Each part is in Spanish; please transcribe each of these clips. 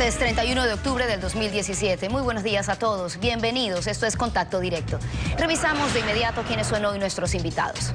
Martes 31 de octubre del 2017. Muy buenos días a todos. Bienvenidos. Esto es Contacto Directo. Revisamos de inmediato quiénes son hoy nuestros invitados.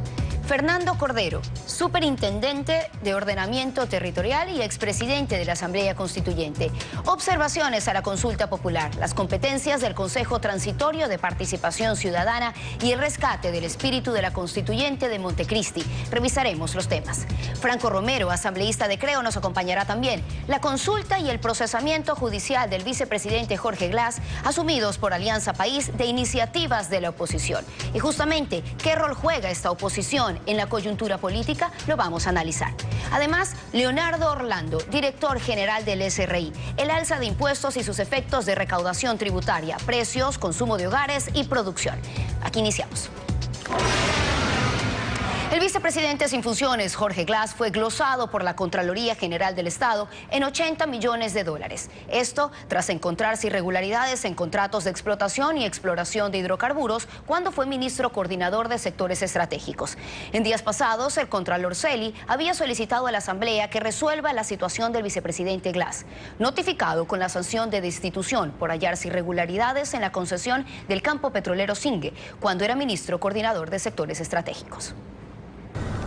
Fernando Cordero, superintendente de Ordenamiento Territorial y expresidente de la Asamblea Constituyente. Observaciones a la consulta popular, las competencias del Consejo Transitorio de Participación Ciudadana y el rescate del espíritu de la Constituyente de Montecristi. Revisaremos los temas. Franco Romero, asambleísta de Creo, nos acompañará también. La consulta y el procesamiento judicial del vicepresidente Jorge Glass, asumidos por Alianza País de iniciativas de la oposición. Y justamente, ¿qué rol juega esta oposición en la coyuntura política? Lo vamos a analizar. Además, Leonardo Orlando, director general del SRI, el alza de impuestos y sus efectos de recaudación tributaria, precios, consumo de hogares y producción. Aquí iniciamos. El vicepresidente sin funciones, Jorge Glass, fue glosado por la Contraloría General del Estado en $80 millones. Esto tras encontrarse irregularidades en contratos de explotación y exploración de hidrocarburos cuando fue ministro coordinador de sectores estratégicos. En días pasados, el contralor Celi había solicitado a la Asamblea que resuelva la situación del vicepresidente Glass, notificado con la sanción de destitución por hallarse irregularidades en la concesión del campo petrolero Singue, cuando era ministro coordinador de sectores estratégicos.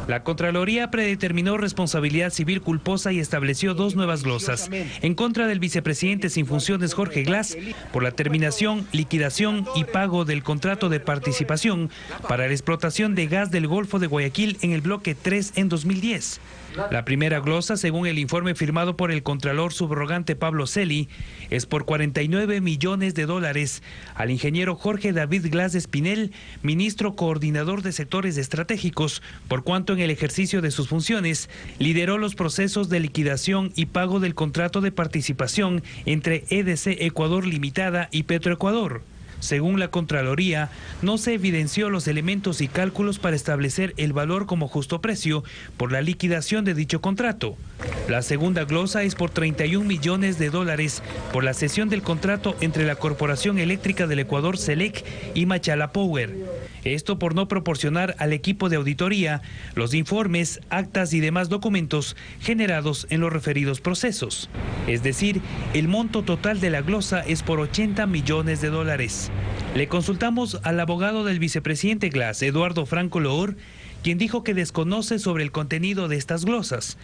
La Contraloría predeterminó responsabilidad civil culposa y estableció dos nuevas glosas en contra del vicepresidente sin funciones Jorge Glass por la terminación, liquidación y pago del contrato de participación para la explotación de gas del Golfo de Guayaquil en el bloque 3 en 2010. La primera glosa, según el informe firmado por el contralor subrogante Pablo Celi, es por $49 millones al ingeniero Jorge David Glass Espinel, ministro coordinador de sectores estratégicos, por cuanto en el ejercicio de sus funciones lideró los procesos de liquidación y pago del contrato de participación entre EDC Ecuador Limitada y Petroecuador. Según la Contraloría, no se evidenció los elementos y cálculos para establecer el valor como justo precio por la liquidación de dicho contrato. La segunda glosa es por $31 millones por la cesión del contrato entre la Corporación Eléctrica del Ecuador, CELEC, y Machala Power. Esto por no proporcionar al equipo de auditoría los informes, actas y demás documentos generados en los referidos procesos. Es decir, el monto total de la glosa es por $80 millones. Le consultamos al abogado del vicepresidente Glass, Eduardo Franco Loor, quien dijo que desconoce sobre el contenido de estas glosas.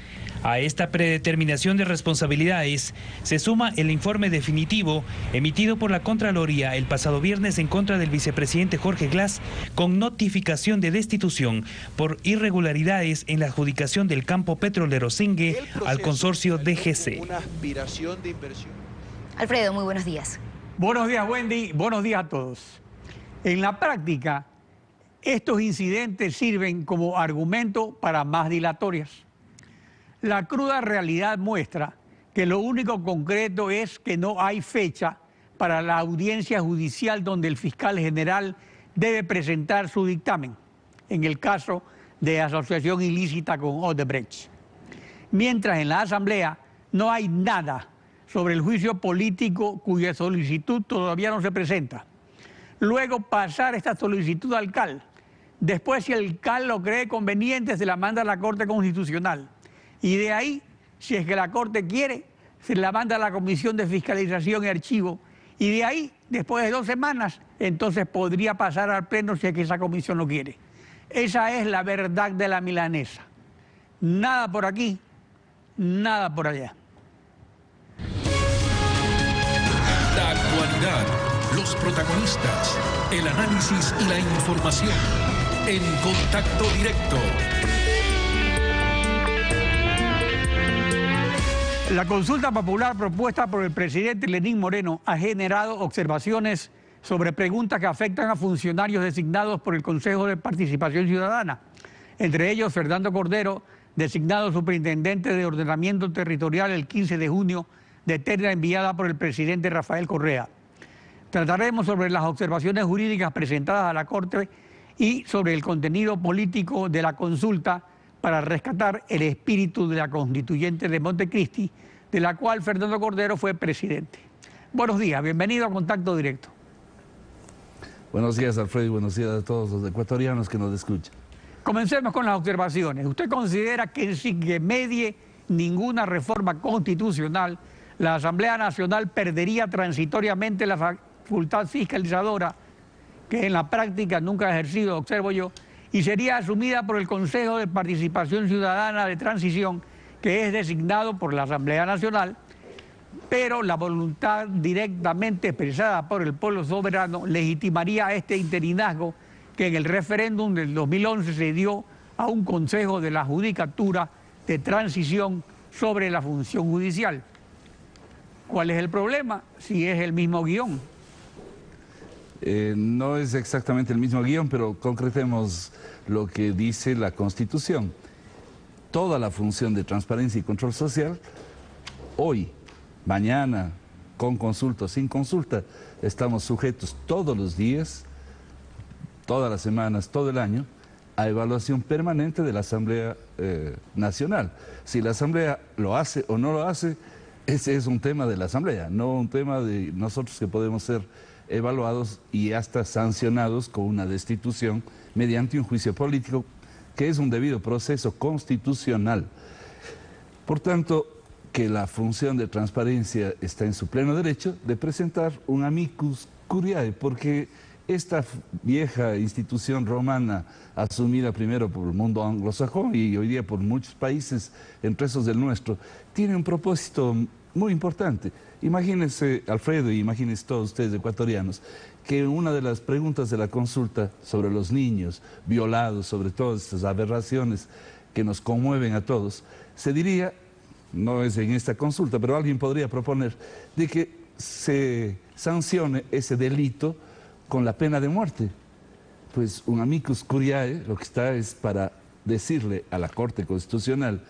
A esta predeterminación de responsabilidades se suma el informe definitivo emitido por la Contraloría el pasado viernes en contra del vicepresidente Jorge Glass con notificación de destitución por irregularidades en la adjudicación del campo petrolero Singue al consorcio DGC. Alfredo, muy buenos días. Buenos días, Wendy. Buenos días a todos. En la práctica, estos incidentes sirven como argumento para más dilatorias. La cruda realidad muestra que lo único concreto es que no hay fecha para la audiencia judicial donde el fiscal general debe presentar su dictamen, en el caso de asociación ilícita con Odebrecht. Mientras en la Asamblea no hay nada sobre el juicio político cuya solicitud todavía no se presenta. Luego pasar esta solicitud al CAL. Después, si el CAL lo cree conveniente, se la manda a la Corte Constitucional. Y de ahí, si es que la Corte quiere, se la manda a la Comisión de Fiscalización y Archivo. Y de ahí, después de 2 semanas, entonces podría pasar al Pleno si es que esa comisión lo quiere. Esa es la verdad de la milanesa. Nada por aquí, nada por allá. La actualidad, los protagonistas, el análisis y la información en Contacto Directo. La consulta popular propuesta por el presidente Lenín Moreno ha generado observaciones sobre preguntas que afectan a funcionarios designados por el Consejo de Participación Ciudadana. Entre ellos, Fernando Cordero, designado superintendente de Ordenamiento Territorial el 15 de junio, de terna enviada por el presidente Rafael Correa. Trataremos sobre las observaciones jurídicas presentadas a la Corte y sobre el contenido político de la consulta para rescatar el espíritu de la Constituyente de Montecristi, de la cual Fernando Cordero fue presidente. Buenos días, bienvenido a Contacto Directo. Buenos días, Alfredo, y buenos días a todos los ecuatorianos que nos escuchan. Comencemos con las observaciones. ¿Usted considera que sin que medie ninguna reforma constitucional, la Asamblea Nacional perdería transitoriamente la facultad fiscalizadora, que en la práctica nunca ha ejercido, observo yo, y sería asumida por el Consejo de Participación Ciudadana de Transición, que es designado por la Asamblea Nacional, pero la voluntad directamente expresada por el pueblo soberano legitimaría este interinazgo que en el referéndum del 2011 se dio a un Consejo de la Judicatura de Transición sobre la función judicial. ¿Cuál es el problema? Si es el mismo guión. No es exactamente el mismo guión, pero concretemos lo que dice la Constitución. Toda la función de transparencia y control social, hoy, mañana, con consulta o sin consulta, estamos sujetos todos los días, todas las semanas, todo el año, a evaluación permanente de la Asamblea Nacional. Si la Asamblea lo hace o no lo hace, ese es un tema de la Asamblea, no un tema de nosotros que podemos ser evaluados y hasta sancionados con una destitución mediante un juicio político, que es un debido proceso constitucional. Por tanto, que la función de transparencia está en su pleno derecho de presentar un amicus curiae, porque esta vieja institución romana, asumida primero por el mundo anglosajón y hoy día por muchos países, entre esos del nuestro, tiene un propósito muy importante. Imagínense, Alfredo, y imagínense todos ustedes ecuatorianos, que una de las preguntas de la consulta sobre los niños violados, sobre todas estas aberraciones que nos conmueven a todos, se diría, no es en esta consulta, pero alguien podría proponer de que se sancione ese delito con la pena de muerte. Pues un amicus curiae lo que está es para decirle a la Corte Constitucional.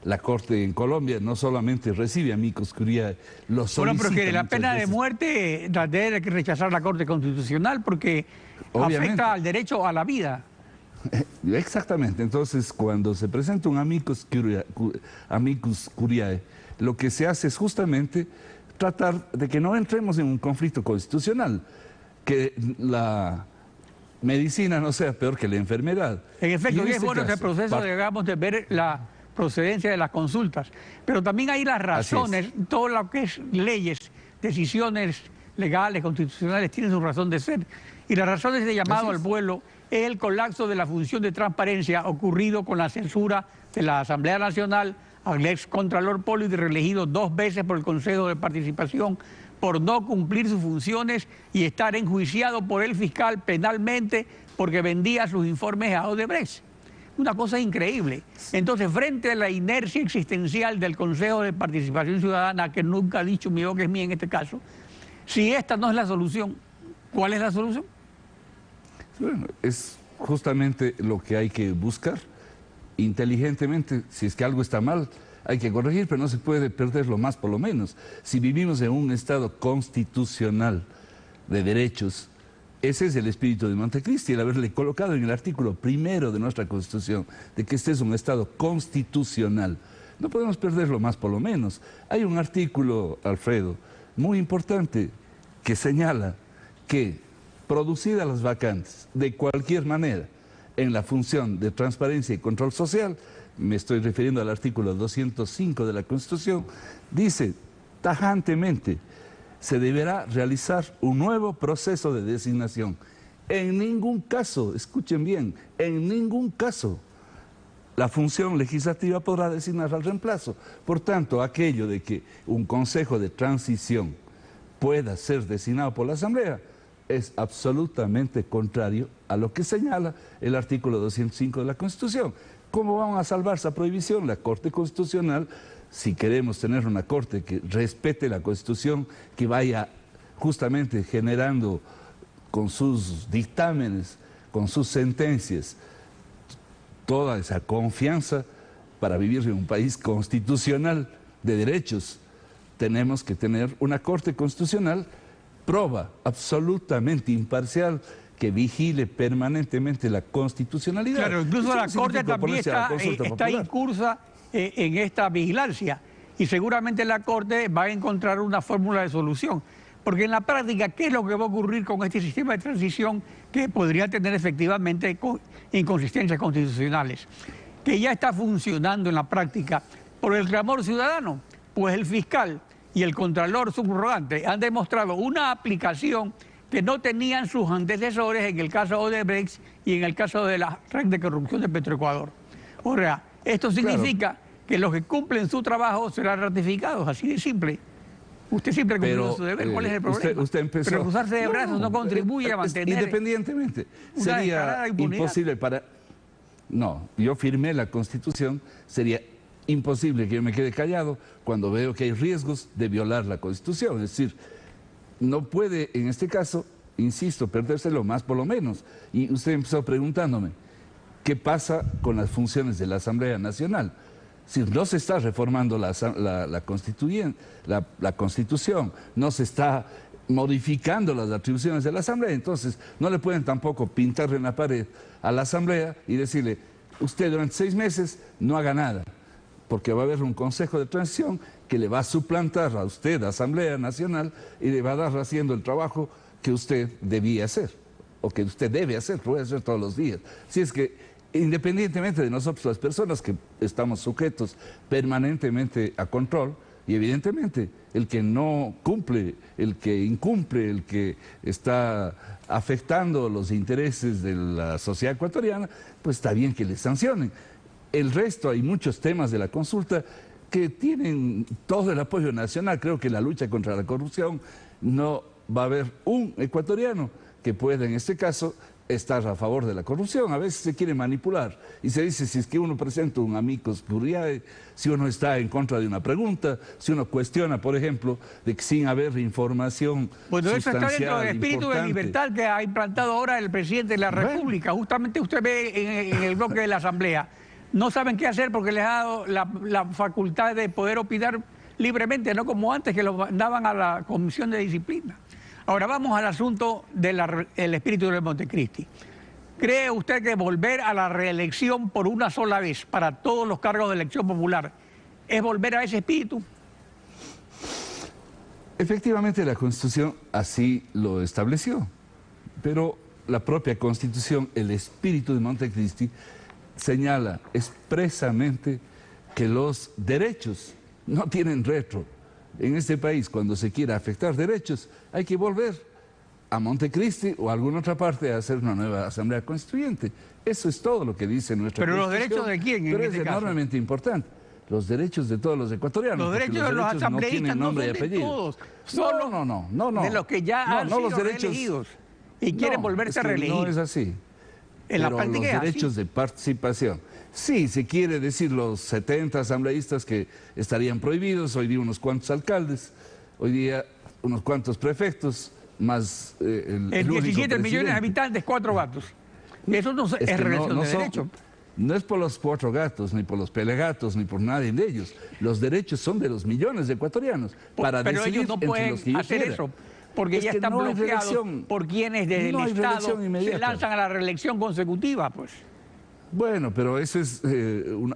La Corte en Colombia no solamente recibe amicus curiae, lo solicita. Bueno, pero que la pena de muerte la debe rechazar la Corte Constitucional porque afecta al derecho a la vida. Exactamente. Entonces, cuando se presenta un amicus curiae, lo que se hace es justamente tratar de que no entremos en un conflicto constitucional, que la medicina no sea peor que la enfermedad. En efecto, y es bueno ese proceso, digamos, de ver la procedencia de las consultas, pero también hay las razones, todo lo que es leyes, decisiones legales, constitucionales, tienen su razón de ser, y las razones de llamado al pueblo es el colapso de la función de transparencia ocurrido con la censura de la Asamblea Nacional al ex Contralor Pollitt, reelegido 2 veces por el Consejo de Participación por no cumplir sus funciones y estar enjuiciado por el fiscal penalmente porque vendía sus informes a Odebrecht. Una cosa increíble. Entonces, frente a la inercia existencial del Consejo de Participación Ciudadana, que nunca ha dicho mi boca es mía en este caso, si esta no es la solución, ¿cuál es la solución? Bueno, es justamente lo que hay que buscar inteligentemente. Si es que algo está mal, hay que corregir, pero no se puede perder lo más por lo menos. Si vivimos en un Estado constitucional de derechos, ese es el espíritu de Montecristi, el haberle colocado en el artículo 1 de nuestra Constitución, de que este es un Estado constitucional. No podemos perder lo más por lo menos. Hay un artículo, Alfredo, muy importante, que señala que, producidas las vacantes, de cualquier manera, en la función de transparencia y control social, me estoy refiriendo al artículo 205 de la Constitución, dice tajantemente, se deberá realizar un nuevo proceso de designación. En ningún caso, escuchen bien, en ningún caso la función legislativa podrá designar al reemplazo. Por tanto, aquello de que un consejo de transición pueda ser designado por la Asamblea es absolutamente contrario a lo que señala el artículo 205 de la Constitución. ¿Cómo vamos a salvar esa prohibición? La Corte Constitucional, si queremos tener una Corte que respete la Constitución, que vaya justamente generando con sus dictámenes, con sus sentencias, toda esa confianza para vivir en un país constitucional de derechos, tenemos que tener una Corte Constitucional proba absolutamente imparcial que vigile permanentemente la constitucionalidad. Claro, incluso la Corte también está incursa en esta vigilancia y seguramente la Corte va a encontrar una fórmula de solución. Porque en la práctica, ¿qué es lo que va a ocurrir con este sistema de transición que podría tener efectivamente inconsistencias constitucionales? Que ya está funcionando en la práctica por el clamor ciudadano. Pues el fiscal y el Contralor subrogante han demostrado una aplicación que no tenían sus antecesores en el caso de Odebrecht y en el caso de la red de corrupción de Petroecuador. O sea, esto significa que los que cumplen su trabajo serán ratificados, así de simple. Usted siempre cumplió su deber, ¿cuál es el problema? Usted empezó... Pero cruzarse de brazos no contribuye a mantener... Independientemente, sería imposible para... No, yo firmé la Constitución, sería imposible que yo me quede callado cuando veo que hay riesgos de violar la Constitución. Es decir, no puede, en este caso, insisto, perdérselo más por lo menos. Y usted empezó preguntándome, ¿qué pasa con las funciones de la Asamblea Nacional? Si no se está reformando la Constitución, no se está modificando las atribuciones de la Asamblea, entonces no le pueden tampoco pintar en la pared a la Asamblea y decirle, usted durante 6 meses no haga nada, porque va a haber un Consejo de Transición que le va a suplantar a usted, Asamblea Nacional, y le va a dar haciendo el trabajo que usted debía hacer, o que usted debe hacer, lo puede hacer todos los días. Si es que, independientemente de nosotros, las personas que estamos sujetos permanentemente a control, y evidentemente el que no cumple, el que incumple, el que está afectando los intereses de la sociedad ecuatoriana, pues está bien que le sancionen. El resto, hay muchos temas de la consulta que tienen todo el apoyo nacional. Creo que la lucha contra la corrupción no va a haber un ecuatoriano que pueda en este caso estar a favor de la corrupción. A veces se quiere manipular y se dice si es que uno presenta un amicus curiae, si uno está en contra de una pregunta, si uno cuestiona, por ejemplo, de que sin haber información bueno, eso sustancial, está dentro del espíritu de libertad que ha implantado ahora el presidente de la República. Justamente usted ve en el bloque de la Asamblea, no saben qué hacer porque les ha dado la facultad de poder opinar libremente, no como antes que lo mandaban a la Comisión de Disciplina. Ahora vamos al asunto del espíritu de Montecristi. ¿Cree usted que volver a la reelección por una sola vez para todos los cargos de elección popular es volver a ese espíritu? Efectivamente, la Constitución así lo estableció, pero la propia Constitución, el espíritu de Montecristi, señala expresamente que los derechos no tienen retro. En este país, cuando se quiera afectar derechos, hay que volver a Montecristi o a alguna otra parte a hacer una nueva Asamblea Constituyente. Eso es todo lo que dice nuestra Constitución. ¿Pero los derechos de quién en Pero este es caso? enormemente importante. Los derechos de todos los ecuatorianos. Los derechos de los asambleístas no son de todos. No. De los que ya han sido reelegidos y quieren volverse a reelegir. No es así. En la práctica los derechos de participación. Sí, se quiere decir los 70 asambleístas que estarían prohibidos, hoy día unos cuantos alcaldes, hoy día unos cuantos prefectos, más el 17 millones de habitantes, 4 gatos. Eso no es relación de derecho. No es por los 4 gatos, ni por los pelegatos, ni por nadie de ellos. Los derechos son de los millones de ecuatorianos. Pero ellos no pueden hacer eso, porque ya están bloqueados por quienes desde el Estado se lanzan a la reelección consecutiva, pues. Bueno, pero eso es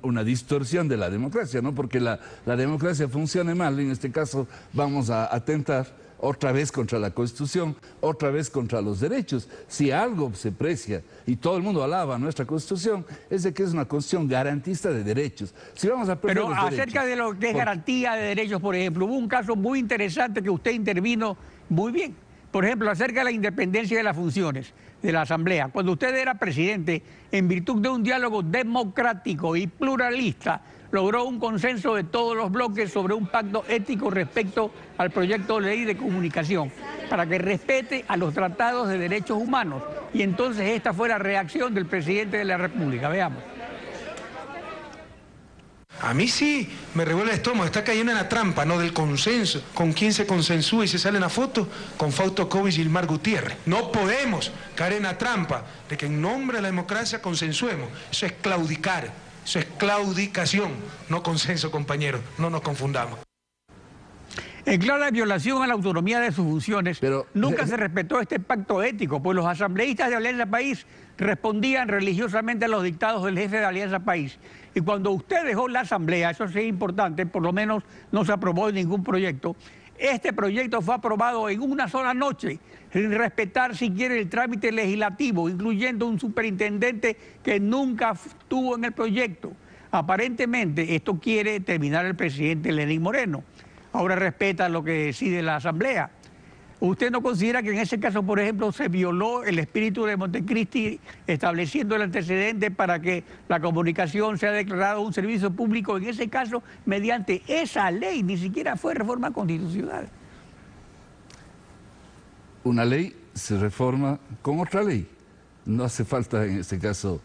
una distorsión de la democracia, ¿no? Porque la democracia funcione mal, en este caso vamos a atentar otra vez contra la Constitución, otra vez contra los derechos. Si algo se precia y todo el mundo alaba nuestra Constitución, es de que es una Constitución garantista de derechos. Si vamos a perder pero acerca de lo que es garantía de derechos, por ejemplo, hubo un caso muy interesante que usted intervino muy bien. Por ejemplo, acerca de la independencia de las funciones de la Asamblea. Cuando usted era presidente, en virtud de un diálogo democrático y pluralista, logró un consenso de todos los bloques sobre un pacto ético respecto al proyecto de ley de comunicación, para que respete a los tratados de derechos humanos. Y entonces esta fue la reacción del presidente de la República. Veamos. A mí sí me revuelve el estómago, está cayendo en la trampa, ¿no? Del consenso. ¿Con quién se consensúa y se sale en la foto? Con Fausto Cobos y Gilmar Gutiérrez. No podemos caer en la trampa de que en nombre de la democracia consensuemos. Eso es claudicar, eso es claudicación, no consenso, compañeros, no nos confundamos. En clara violación a la autonomía de sus funciones, pero nunca se respetó este pacto ético, pues los asambleístas de Alianza País respondían religiosamente a los dictados del jefe de Alianza País. Y cuando usted dejó la asamblea, eso sí es importante, por lo menos no se aprobó ningún proyecto, este proyecto fue aprobado en una sola noche, sin respetar siquiera el trámite legislativo, incluyendo un superintendente que nunca estuvo en el proyecto. Aparentemente esto quiere terminar el presidente Lenín Moreno. ahora respeta lo que decide la Asamblea. ¿Usted no considera que en ese caso, por ejemplo, se violó el espíritu de Montecristi estableciendo el antecedente para que la comunicación sea declarada un servicio público, en ese caso, mediante esa ley? Ni siquiera fue reforma constitucional. Una ley se reforma con otra ley. No hace falta, en este caso,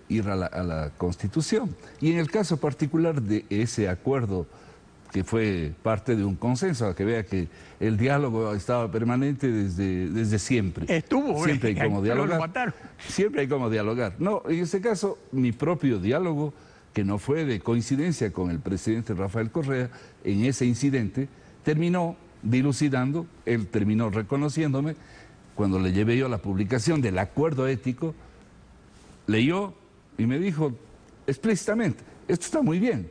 ir a la Constitución. Y en el caso particular de ese acuerdo, que fue parte de un consenso, a que vea que el diálogo estaba permanente desde siempre. Estuvo, siempre hay como dialogar. Siempre hay como dialogar. No, en este caso, mi propio diálogo, que no fue de coincidencia con el presidente Rafael Correa, en ese incidente, terminó dilucidando, él terminó reconociéndome, cuando le llevé yo la publicación del acuerdo ético, leyó y me dijo explícitamente, esto está muy bien.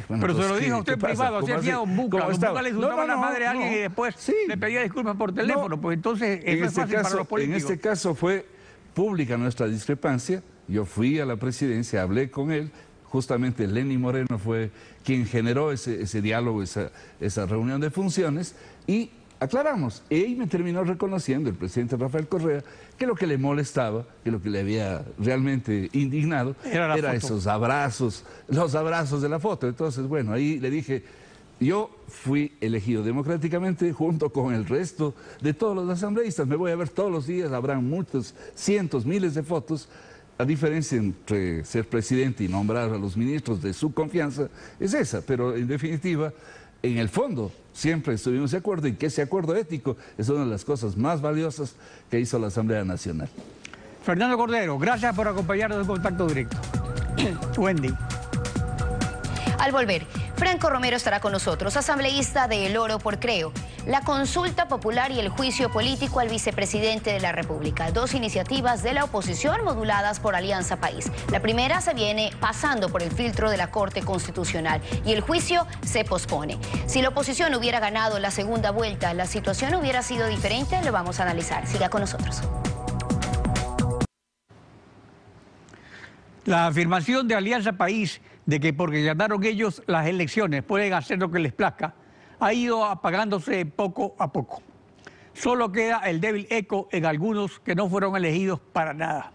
Bueno, pero pues, se lo dijo a usted privado, usted hacía un buca, le insultaba a la madre a alguien y después le pedía disculpas por teléfono, pues entonces eso es fácil para los políticos. En este caso fue pública nuestra discrepancia, yo fui a la presidencia, hablé con él, justamente Lenny Moreno fue quien generó ese diálogo, esa reunión de funciones, y aclaramos. Él me terminó reconociendo, el presidente Rafael Correa, que lo que le molestaba, que lo que le había realmente indignado, era esos abrazos, los abrazos de la foto. Entonces, bueno, ahí le dije, yo fui elegido democráticamente junto con el resto de todos los asambleístas, me voy a ver todos los días, habrán muchos, cientos, miles de fotos. La diferencia entre ser presidente y nombrar a los ministros de su confianza es esa, pero en definitiva, en el fondo, siempre estuvimos de acuerdo en que ese acuerdo ético es una de las cosas más valiosas que hizo la Asamblea Nacional. Fernando Cordero, gracias por acompañarnos en Contacto Directo. Wendy. Al volver, Franco Romero estará con nosotros, asambleísta de El Oro por Creo, la consulta popular y el juicio político al vicepresidente de la República. Dos iniciativas de la oposición moduladas por Alianza País. La primera se viene pasando por el filtro de la Corte Constitucional y el juicio se pospone. Si la oposición hubiera ganado la segunda vuelta, ¿la situación hubiera sido diferente? Lo vamos a analizar. Siga con nosotros. La afirmación de Alianza País de que porque ganaron ellos las elecciones pueden hacer lo que les plazca, ha ido apagándose poco a poco. Solo queda el débil eco en algunos que no fueron elegidos para nada.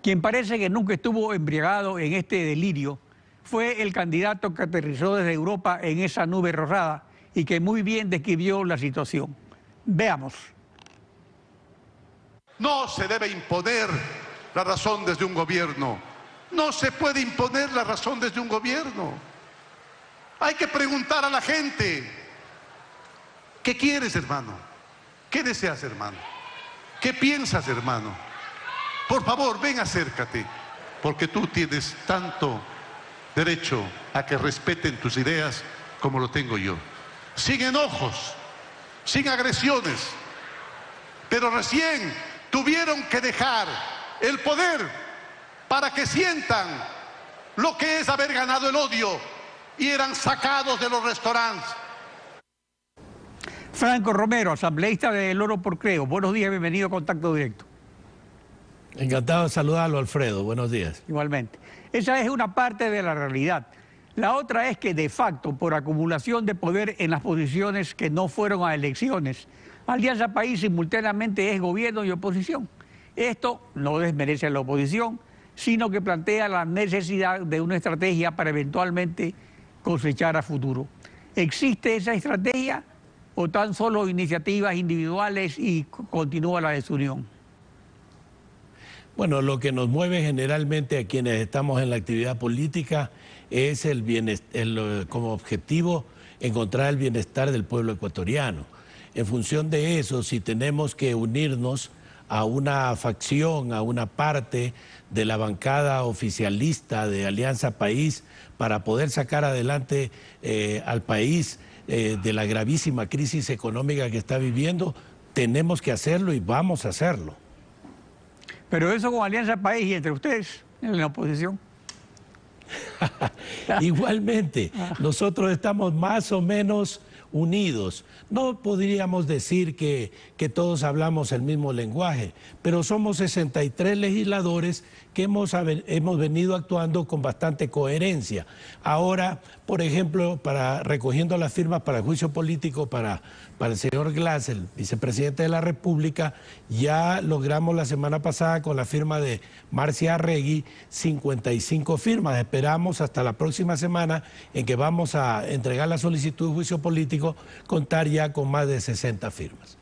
Quien parece que nunca estuvo embriagado en este delirio fue el candidato que aterrizó desde Europa en esa nube rosada y que muy bien describió la situación. Veamos. No se debe imponer la razón desde un gobierno. No se puede imponer la razón desde un gobierno. Hay que preguntar a la gente, ¿qué quieres, hermano? ¿Qué deseas, hermano? ¿Qué piensas, hermano? Por favor, ven, acércate, porque tú tienes tanto derecho a que respeten tus ideas como lo tengo yo. Sin enojos, sin agresiones, pero recién tuvieron que dejar el poder para que sientan lo que es haber ganado el odio y eran sacados de los restaurantes. Franco Romero, asambleísta de El Oro por Creo. Buenos días, bienvenido a Contacto Directo. Encantado de saludarlo, Alfredo. Buenos días. Igualmente. Esa es una parte de la realidad. La otra es que, de facto, por acumulación de poder en las posiciones que no fueron a elecciones, Alianza País simultáneamente es gobierno y oposición. Esto no desmerece a la oposición, sino que plantea la necesidad de una estrategia para eventualmente cosechar a futuro. ¿Existe esa estrategia o tan solo iniciativas individuales y continúa la desunión? Bueno, lo que nos mueve generalmente a quienes estamos en la actividad política es como objetivo encontrar el bienestar del pueblo ecuatoriano. En función de eso, si tenemos que unirnos a una facción, a una parte de la bancada oficialista de Alianza País para poder sacar adelante al país de la gravísima crisis económica que está viviendo, tenemos que hacerlo y vamos a hacerlo. Pero eso con Alianza País y entre ustedes en la oposición. Igualmente, nosotros estamos más o menos unidos. No podríamos decir que todos hablamos el mismo lenguaje, pero somos 63 legisladores que hemos venido actuando con bastante coherencia. Ahora, por ejemplo, recogiendo las firmas para el juicio político para el señor Glass, el vicepresidente de la República, ya logramos la semana pasada con la firma de Marcia Arregui 55 firmas. Esperamos hasta la próxima semana en que vamos a entregar la solicitud de juicio político, contar ya con más de 60 firmas.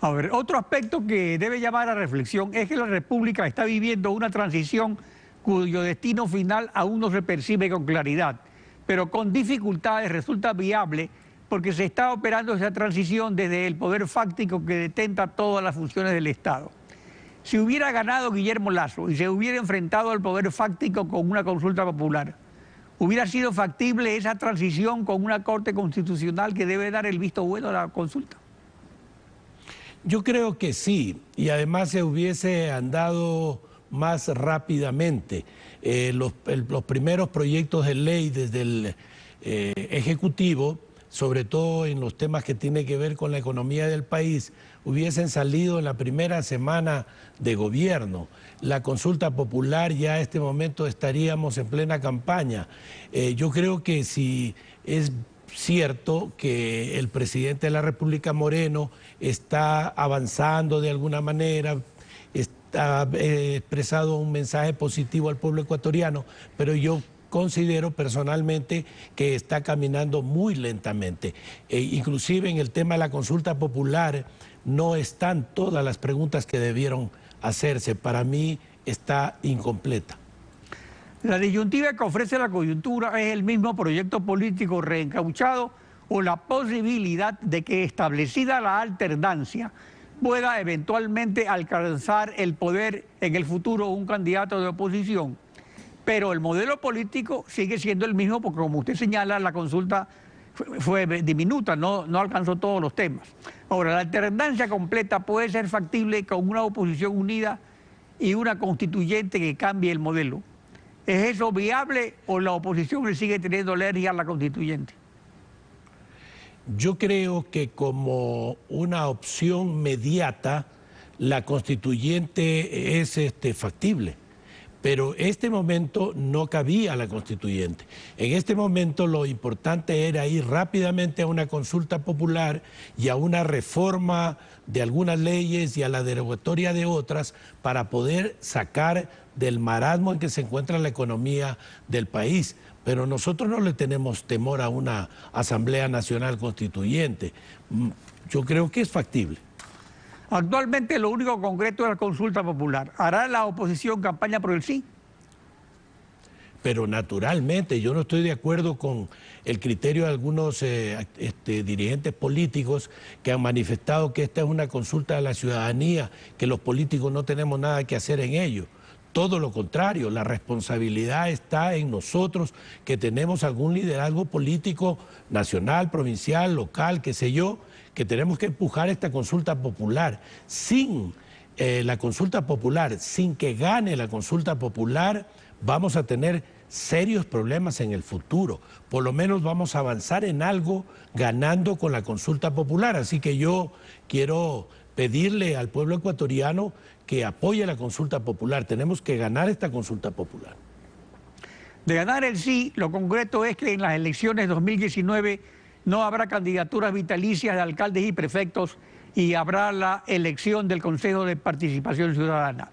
A ver, otro aspecto que debe llamar a reflexión es que la República está viviendo una transición cuyo destino final aún no se percibe con claridad, pero con dificultades resulta viable porque se está operando esa transición desde el poder fáctico que detenta todas las funciones del Estado. Si hubiera ganado Guillermo Lasso y se hubiera enfrentado al poder fáctico con una consulta popular, ¿hubiera sido factible esa transición con una Corte Constitucional que debe dar el visto bueno a la consulta? Yo creo que sí, y además se hubiese andado más rápidamente. Los primeros proyectos de ley desde el Ejecutivo, sobre todo en los temas que tienen que ver con la economía del país, hubiesen salido en la primera semana de gobierno. La consulta popular ya a este momento estaríamos en plena campaña. Yo creo que si es cierto que el presidente de la República, Moreno, está avanzando de alguna manera, ha expresado un mensaje positivo al pueblo ecuatoriano, pero yo considero personalmente que está caminando muy lentamente. Inclusive en el tema de la consulta popular no están todas las preguntas que debieron hacerse. Para mí está incompleta. La disyuntiva que ofrece la coyuntura es el mismo proyecto político reencauchado o la posibilidad de que, establecida la alternancia, pueda eventualmente alcanzar el poder en el futuro un candidato de oposición. Pero el modelo político sigue siendo el mismo porque, como usted señala, la consulta fue diminuta, no alcanzó todos los temas. Ahora, la alternancia completa puede ser factible con una oposición unida y una constituyente que cambie el modelo. ¿Es eso viable o la oposición le sigue teniendo alergia a la constituyente? Yo creo que como una opción mediata, la constituyente es factible. Pero en este momento no cabía la constituyente. En este momento lo importante era ir rápidamente a una consulta popular y a una reforma de algunas leyes y a la derogatoria de otras para poder sacar del marasmo en que se encuentra la economía del país. Pero nosotros no le tenemos temor a una Asamblea Nacional Constituyente. Yo creo que es factible. Actualmente lo único concreto es la consulta popular. ¿Hará la oposición campaña por el sí? Pero naturalmente yo no estoy de acuerdo con el criterio de algunos dirigentes políticos que han manifestado que esta es una consulta de la ciudadanía, que los políticos no tenemos nada que hacer en ello. Todo lo contrario, la responsabilidad está en nosotros que tenemos algún liderazgo político nacional, provincial, local, qué sé yo, que tenemos que empujar esta consulta popular. Sin la consulta popular, sin que gane la consulta popular, vamos a tener serios problemas en el futuro. Por lo menos vamos a avanzar en algo ganando con la consulta popular. Así que yo quiero pedirle al pueblo ecuatoriano que apoye la consulta popular. Tenemos que ganar esta consulta popular. De ganar el sí, lo concreto es que en las elecciones 2019 no habrá candidaturas vitalicias de alcaldes y prefectos y habrá la elección del Consejo de Participación Ciudadana.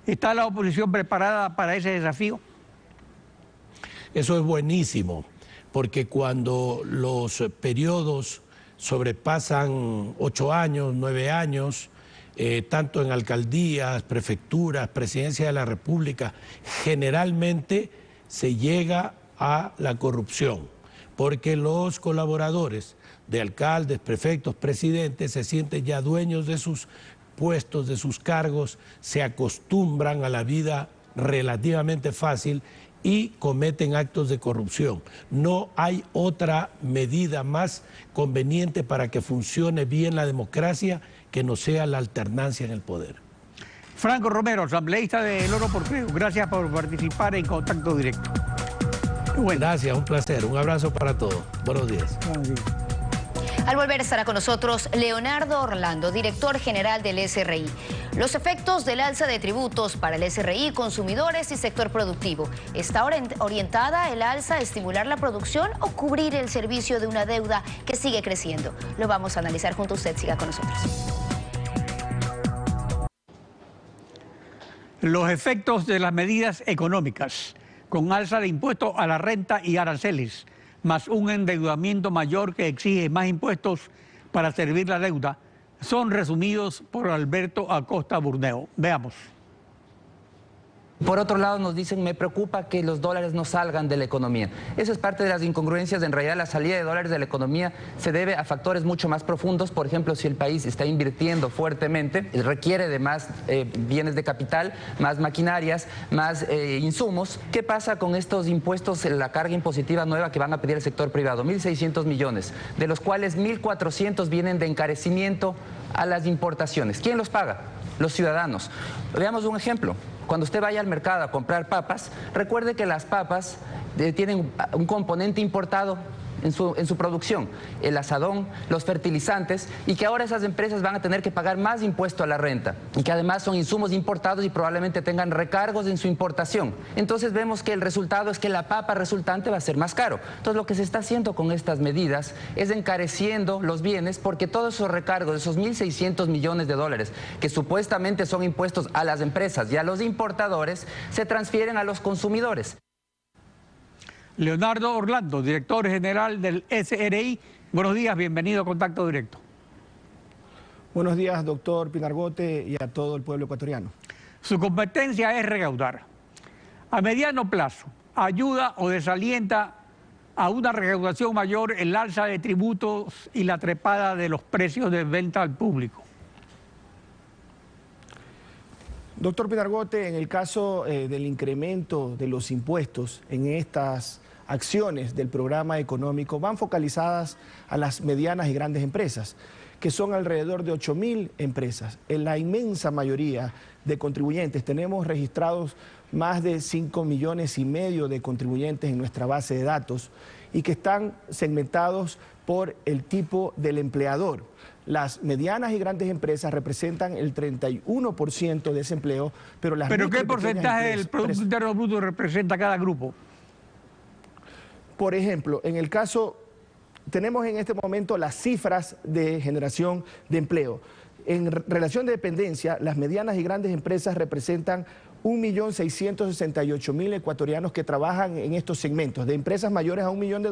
¿Está la oposición preparada para ese desafío? Eso es buenísimo, porque cuando los periodos sobrepasan 8 años, 9 años, tanto en alcaldías, prefecturas, presidencia de la República, generalmente se llega a la corrupción, porque los colaboradores de alcaldes, prefectos, presidentes se sienten ya dueños de sus puestos, de sus cargos, se acostumbran a la vida relativamente fácil y cometen actos de corrupción. No hay otra medida más conveniente para que funcione bien la democracia que no sea la alternancia en el poder. Franco Romero, asambleísta de El Oro por Creo, gracias por participar en Contacto Directo. Bueno. Gracias, un placer, un abrazo para todos. Buenos días. Buenos días. Al volver estará con nosotros Leonardo Orlando, director general del SRI. Los efectos del alza de tributos para el SRI, consumidores y sector productivo. ¿Está orientada el alza a estimular la producción o cubrir el servicio de una deuda que sigue creciendo? Lo vamos a analizar junto a usted. Siga con nosotros. Los efectos de las medidas económicas, con alza de impuestos a la renta y aranceles, más un endeudamiento mayor que exige más impuestos para servir la deuda, son resumidos por Alberto Acosta Burneo. Veamos. Por otro lado nos dicen, me preocupa que los dólares no salgan de la economía. Eso es parte de las incongruencias. En realidad la salida de dólares de la economía se debe a factores mucho más profundos. Por ejemplo, si el país está invirtiendo fuertemente, requiere de más bienes de capital, más maquinarias, más insumos. ¿Qué pasa con estos impuestos, la carga impositiva nueva que van a pedir el sector privado? 1.600 millones, de los cuales 1.400 vienen de encarecimiento a las importaciones. ¿Quién los paga? Los ciudadanos. Veamos un ejemplo. Cuando usted vaya al mercado a comprar papas, recuerde que las papas tienen un componente importado en su producción, el asadón, los fertilizantes, y que ahora esas empresas van a tener que pagar más impuesto a la renta, y que además son insumos importados y probablemente tengan recargos en su importación. Entonces vemos que el resultado es que la papa resultante va a ser más caro. Entonces lo que se está haciendo con estas medidas es encareciendo los bienes, porque todos esos recargos, esos 1.600 millones de dólares que supuestamente son impuestos a las empresas y a los importadores, se transfieren a los consumidores. Leonardo Orlando, director general del SRI. Buenos días, bienvenido a Contacto Directo. Buenos días, doctor Pinargote, y a todo el pueblo ecuatoriano. Su competencia es recaudar. A mediano plazo, ¿ayuda o desalienta a una recaudación mayor el alza de tributos y la trepada de los precios de venta al público? Doctor Pinargote, en el caso del incremento de los impuestos en estas acciones del programa económico, van focalizadas a las medianas y grandes empresas, que son alrededor de 8.000 empresas. En la inmensa mayoría de contribuyentes, tenemos registrados más de 5,5 millones de contribuyentes en nuestra base de datos, y que están segmentados por el tipo del empleador. Las medianas y grandes empresas representan el 31% de ese empleo, pero las ¿Pero qué porcentaje del Producto Interno Bruto representa cada grupo? Por ejemplo, en el caso, tenemos en este momento las cifras de generación de empleo. En relación de dependencia, las medianas y grandes empresas representan 1.668.000 ecuatorianos que trabajan en estos segmentos, de empresas mayores a $1 millón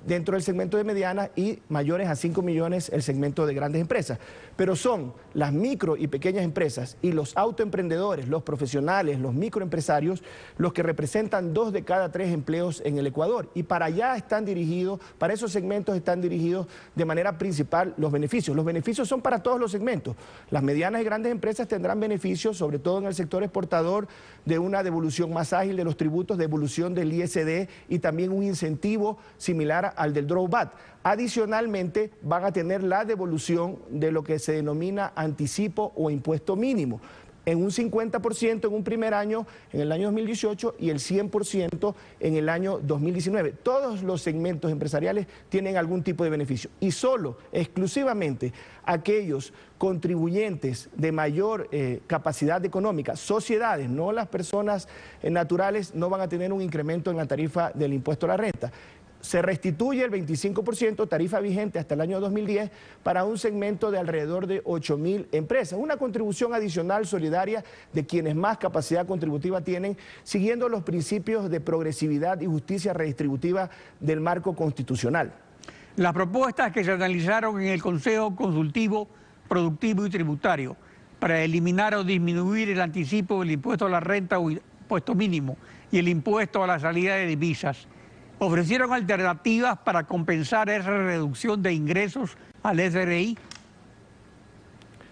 dentro del segmento de medianas y mayores a 5 millones el segmento de grandes empresas. Pero son las micro y pequeñas empresas y los autoemprendedores, los profesionales, los microempresarios, los que representan 2 de cada 3 empleos en el Ecuador. Y para allá están dirigidos, para esos segmentos están dirigidos de manera principal los beneficios. Los beneficios son para todos los segmentos. Las medianas y grandes empresas tendrán beneficios, sobre todo en el sector exportador, de una devolución más ágil de los tributos, devolución del ISD y también un incentivo similar al del drawback. Adicionalmente, van a tener la devolución de lo que se denomina anticipo o impuesto mínimo, en un 50% en un primer año, en el año 2018, y el 100% en el año 2019. Todos los segmentos empresariales tienen algún tipo de beneficio, y solo, exclusivamente, aquellos contribuyentes de mayor capacidad económica, sociedades, no las personas naturales, no van a tener un incremento en la tarifa del impuesto a la renta. Se restituye el 25%, tarifa vigente hasta el año 2010, para un segmento de alrededor de 8.000 empresas. Una contribución adicional solidaria de quienes más capacidad contributiva tienen, siguiendo los principios de progresividad y justicia redistributiva del marco constitucional. Las propuestas que se analizaron en el Consejo Consultivo Productivo y Tributario para eliminar o disminuir el anticipo del impuesto a la renta o impuesto mínimo y el impuesto a la salida de divisas, ¿ofrecieron alternativas para compensar esa reducción de ingresos al SRI?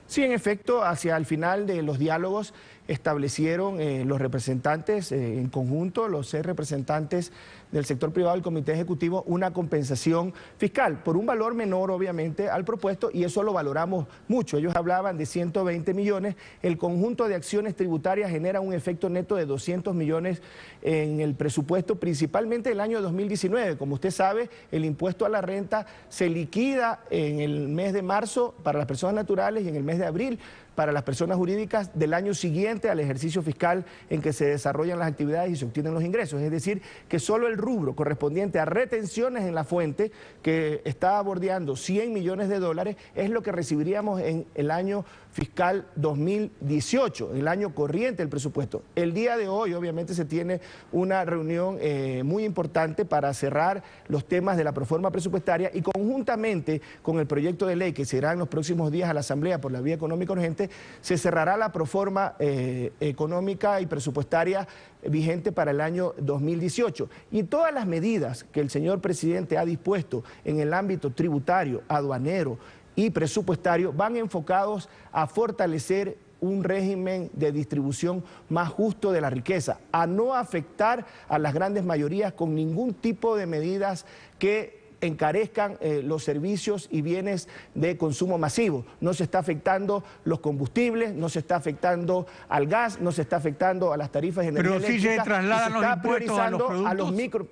Sí, en efecto, hacia el final de los diálogos establecieron los representantes en conjunto, los 6 representantes del sector privado del Comité Ejecutivo una compensación fiscal por un valor menor, obviamente, al propuesto, y eso lo valoramos mucho. Ellos hablaban de 120 millones. El conjunto de acciones tributarias genera un efecto neto de 200 millones en el presupuesto, principalmente el año 2019. Como usted sabe, el impuesto a la renta se liquida en el mes de marzo para las personas naturales y en el mes de abril para las personas jurídicas del año siguiente al ejercicio fiscal en que se desarrollan las actividades y se obtienen los ingresos. Es decir, que solo el rubro correspondiente a retenciones en la fuente, que está bordeando 100 millones de dólares, es lo que recibiríamos en el año fiscal 2018, el año corriente del presupuesto. El día de hoy, obviamente, se tiene una reunión muy importante para cerrar los temas de la proforma presupuestaria y conjuntamente con el proyecto de ley que se irá en los próximos días a la Asamblea por la vía económica urgente, se cerrará la proforma económica y presupuestaria vigente para el año 2018. Y todas las medidas que el señor presidente ha dispuesto en el ámbito tributario, aduanero y presupuestario van enfocados a fortalecer un régimen de distribución más justo de la riqueza, a no afectar a las grandes mayorías con ningún tipo de medidas que encarezcan los servicios y bienes de consumo masivo. No se está afectando los combustibles, no se está afectando al gas, no se está afectando a las tarifas de energía eléctrica. Pero sí se trasladan los impuestos a los productos micro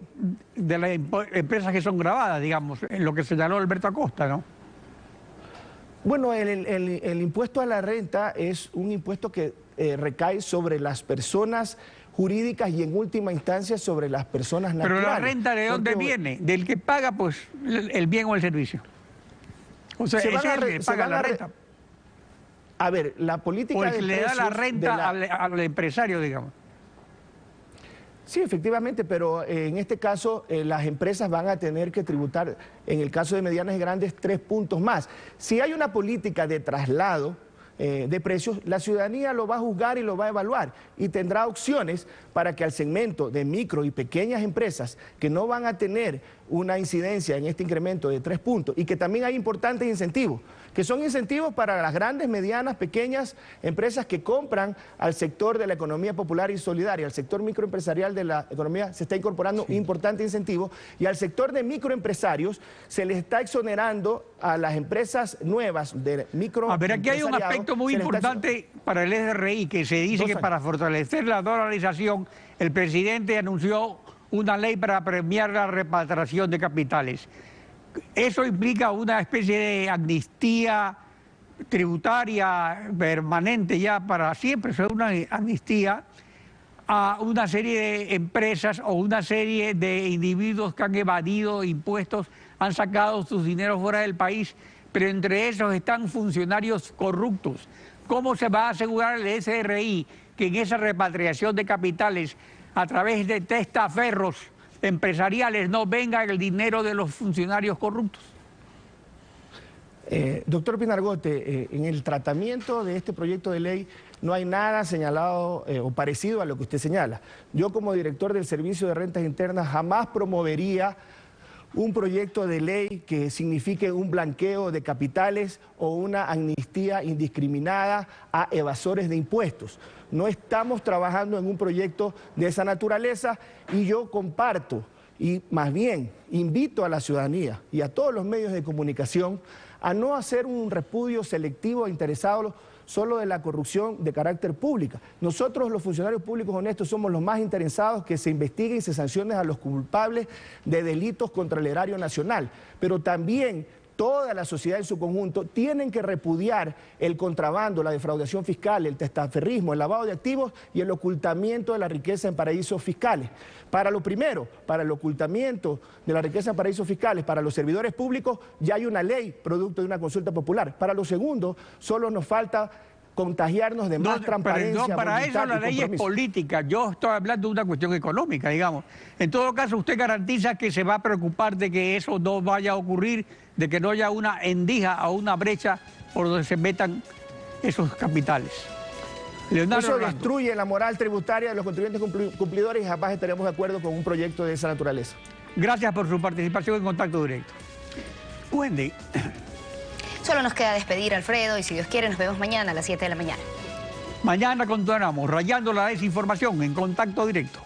de las empresas que son grabadas, digamos, en lo que señaló Alberto Acosta, ¿no? Bueno, el impuesto a la renta es un impuesto que recae sobre las personas jurídicas y en última instancia sobre las personas naturales. Pero la renta, ¿de dónde viene? Del que paga, pues, el bien o el servicio. O sea, es el que paga la renta. A ver, la política de precios... le da la renta al empresario, digamos. Sí, efectivamente, pero en este caso las empresas van a tener que tributar, en el caso de medianas y grandes, 3 puntos más. Si hay una política de traslado de precios, la ciudadanía lo va a juzgar y lo va a evaluar y tendrá opciones para que al segmento de micro y pequeñas empresas que no van a tener una incidencia en este incremento de 3 puntos y que también hay importantes incentivos, que son incentivos para las grandes, medianas, pequeñas empresas que compran al sector de la economía popular y solidaria, al sector microempresarial de la economía se está incorporando importantes incentivos y al sector de microempresarios se les está exonerando a las empresas nuevas de micro. A ver, aquí hay un aspecto muy importante para el SRI, que se dice que para fortalecer la dolarización, el presidente anunció una ley para premiar la repatriación de capitales. Eso implica una especie de amnistía tributaria permanente ya para siempre, es una amnistía a una serie de empresas o una serie de individuos que han evadido impuestos, han sacado sus dineros fuera del país, pero entre esos están funcionarios corruptos. ¿Cómo se va a asegurar el SRI que en esa repatriación de capitales a través de testaferros empresariales no venga el dinero de los funcionarios corruptos? Doctor Pinargote, en el tratamiento de este proyecto de ley no hay nada señalado o parecido a lo que usted señala. Yo como director del Servicio de Rentas Internas jamás promovería un proyecto de ley que signifique un blanqueo de capitales o una amnistía indiscriminada a evasores de impuestos. No estamos trabajando en un proyecto de esa naturaleza y yo comparto y más bien invito a la ciudadanía y a todos los medios de comunicación a no hacer un repudio selectivo e interesado solo de la corrupción de carácter pública. Nosotros, los funcionarios públicos honestos, somos los más interesados que se investiguen y se sancionen a los culpables de delitos contra el erario nacional, pero también toda la sociedad en su conjunto tienen que repudiar el contrabando, la defraudación fiscal, el testaferrismo, el lavado de activos y el ocultamiento de la riqueza en paraísos fiscales. Para lo primero, para el ocultamiento de la riqueza en paraísos fiscales, para los servidores públicos ya hay una ley producto de una consulta popular. Para lo segundo, solo nos falta contagiarnos de más transparencia. No, para eso la ley es política. Yo estoy hablando de una cuestión económica, digamos. En todo caso, usted garantiza que se va a preocupar de que eso no vaya a ocurrir, de que no haya una endija o una brecha por donde se metan esos capitales. Leonardo Eso Orlando. destruye la moral tributaria de los contribuyentes cumplidores y jamás estaremos de acuerdo con un proyecto de esa naturaleza. Gracias por su participación en Contacto Directo. Wendy. Solo nos queda despedir, Alfredo, y si Dios quiere nos vemos mañana a las 7 de la mañana. Mañana continuamos rayando la desinformación en Contacto Directo.